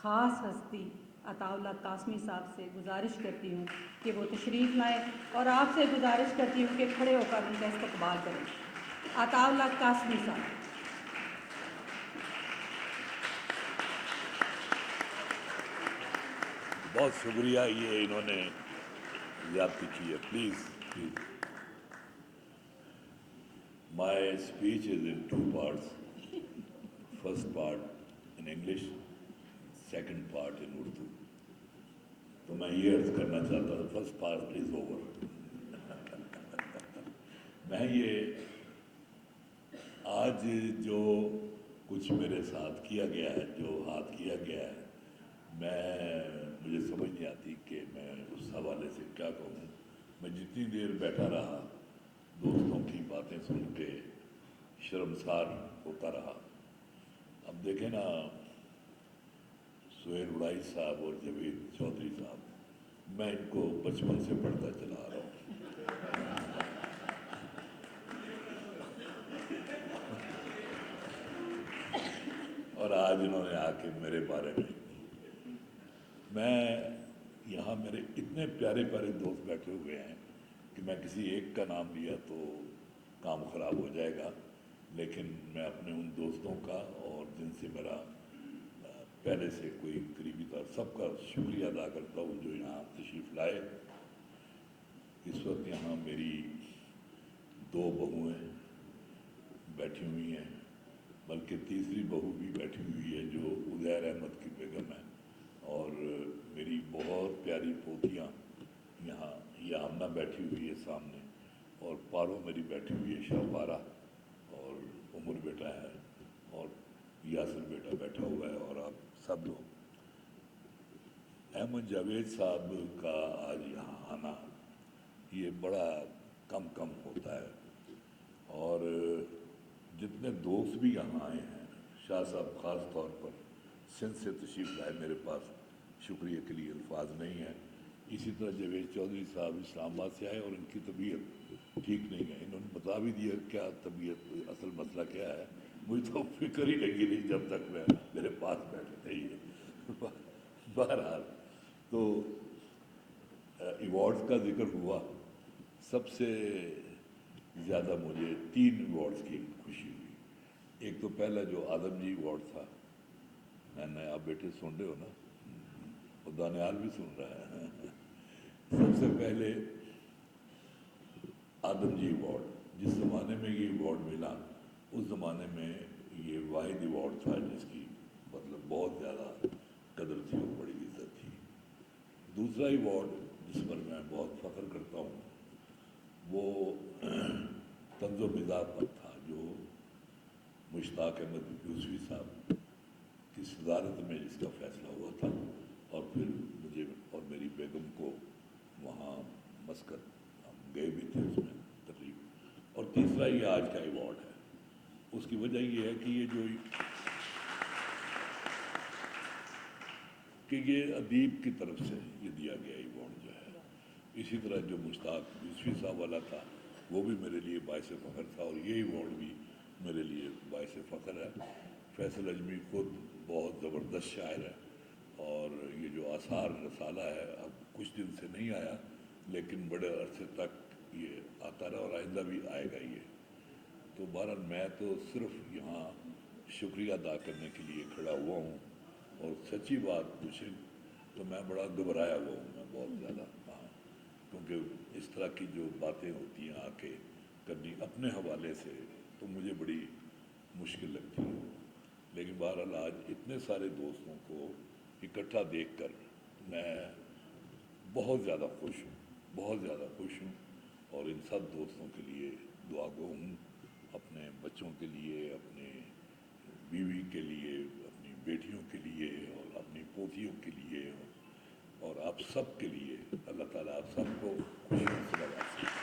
خاص ہستی عطاء اللہ قاسمی صاحب سے گزارش کرتی ہوں کہ وہ تشریف لائیں اور آپ سے گزارش کرتی ہوں کہ کھڑے ہو کر ان کا استقبال کریں۔ عطاء اللہ قاسمی صاحب۔ بہت شکریہ، یہ انہوں نے زیادتی کی ہے۔ Please please, my speech is in 2 parts. First part in English, second part in Urdu. تو میں یہ عرض کرنا چاہتا ہوں، فرسٹ پارٹ از اوور۔ میں یہ آج جو کچھ میرے ساتھ کیا گیا ہے، جو ہاتھ کیا گیا ہے، مجھے سمجھ نہیں آتی کہ میں اس حوالے سے کیا کہوں۔ میں جتنی دیر بیٹھا رہا دوستوں کی باتیں سن کے شرمسار ہوتا رہا۔ اب دیکھیں نا، سہیل وڑائی صاحب اور جاوید چودھری صاحب، میں ان کو بچپن سے پڑھتا چلا آ رہا ہوں۔ اور آج انہوں نے آ کے میرے بارے میں یہاں میرے اتنے پیارے پیارے دوست بیٹھے ہوئے ہیں کہ میں کسی ایک کا نام لیا تو کام خراب ہو جائے گا، لیکن میں اپنے ان دوستوں کا اور جن سے میرا پہلے سے کوئی قریبی تھا، سب کا شکریہ ادا کرتا ہوں جو یہاں تشریف لائے۔ اس وقت یہاں میری 2 بہویں بیٹھی ہوئی ہیں، بلکہ تیسری بہو بھی بیٹھی ہوئی ہے جو عزیر احمد کی بیگم ہے، اور میری بہت پیاری پوتیاں یہاں، یہ آمنہ بیٹھی ہوئی ہے سامنے، اور پارو میری بیٹھی ہوئی ہے، شاہ پارا، اور عمر بیٹا ہے، اور یاسر بیٹا بیٹھا ہوا ہے، اور آپ سب لوگ۔ احمد جاوید صاحب کا آج یہاں آنا یہ بڑا کم ہوتا ہے، اور جتنے دوست بھی یہاں آئے ہیں، شاہ صاحب خاص طور پر سندھ سے تشریف لائے، میرے پاس شکریہ کے لیے الفاظ نہیں ہیں۔ اسی طرح جاوید چودھری صاحب اسلام آباد سے آئے اور ان کی طبیعت ٹھیک نہیں ہے، انہوں نے بتا بھی دیا کیا طبیعت اصل مسئلہ کیا ہے، مجھے تو فکر ہی لگی نہیں جب تک میں میرے پاس بیٹھے تھے۔ بہرحال تو ایوارڈز کا ذکر ہوا، سب سے زیادہ مجھے 3 ایوارڈز کی خوشی ہوئی۔ ایک تو پہلا جو آدم جی ایوارڈ تھا، میں آپ بیٹے سن رہے ہو نا، اور دانیال بھی سن رہا ہے۔ سب سے پہلے آدم جی ایوارڈ، جس زمانے میں یہ ایوارڈ ملا اس زمانے میں یہ واحد ایوارڈ تھا جس کی مطلب بہت زیادہ قدر تھی اور بڑی عزت تھی۔ دوسرا ایوارڈ جس پر میں بہت فخر کرتا ہوں وہ طنز و مزاح پر تھا، جو مشتاق احمد یوسفی صاحب کی صدارت میں جس کا فیصلہ ہوا تھا، اور پھر مجھے اور میری بیگم کو وہاں مسکت ہم گئے بھی تھے اس میں تقریب۔ اور تیسرا یہ آج کا ایوارڈ ہے، اس کی وجہ یہ ہے کہ یہ ادیب کی طرف سے یہ دیا گیا ایوارڈ جو ہے۔ اسی طرح جو مشتاق یوسفی صاحب والا تھا وہ بھی میرے لیے باعث فخر تھا، اور یہ ایوارڈ بھی میرے لیے باعث فخر ہے۔ فیصل اجمی خود بہت زبردست شاعر ہے، اور یہ جو آثار رسالہ ہے اب کچھ دن سے نہیں آیا لیکن بڑے عرصے تک یہ آتا رہا اور آئندہ بھی آئے گا یہ۔ تو بہرحال میں تو صرف یہاں شکریہ ادا کرنے کے لیے کھڑا ہوا ہوں، اور سچی بات پوچھیں تو میں بڑا گھبرایا ہوا ہوں، میں بہت زیادہ، ہاں، کیونکہ اس طرح کی جو باتیں ہوتی ہیں آ کے کرنی اپنے حوالے سے تو مجھے بڑی مشکل لگتی ہے، لیکن بہرحال آج اتنے سارے دوستوں کو اکٹھا دیکھ کر میں بہت زیادہ خوش ہوں، بہت زیادہ خوش ہوں، اور ان سب دوستوں کے لیے دعا گو ہوں، اپنے بچوں کے لیے، اپنے بیوی کے لیے، اپنی بیٹیوں کے لیے، اور اپنی پوتیوں کے لیے، اور آپ سب کے لیے۔ اللہ تعالیٰ آپ سب کو خوشیوں سے نوازے۔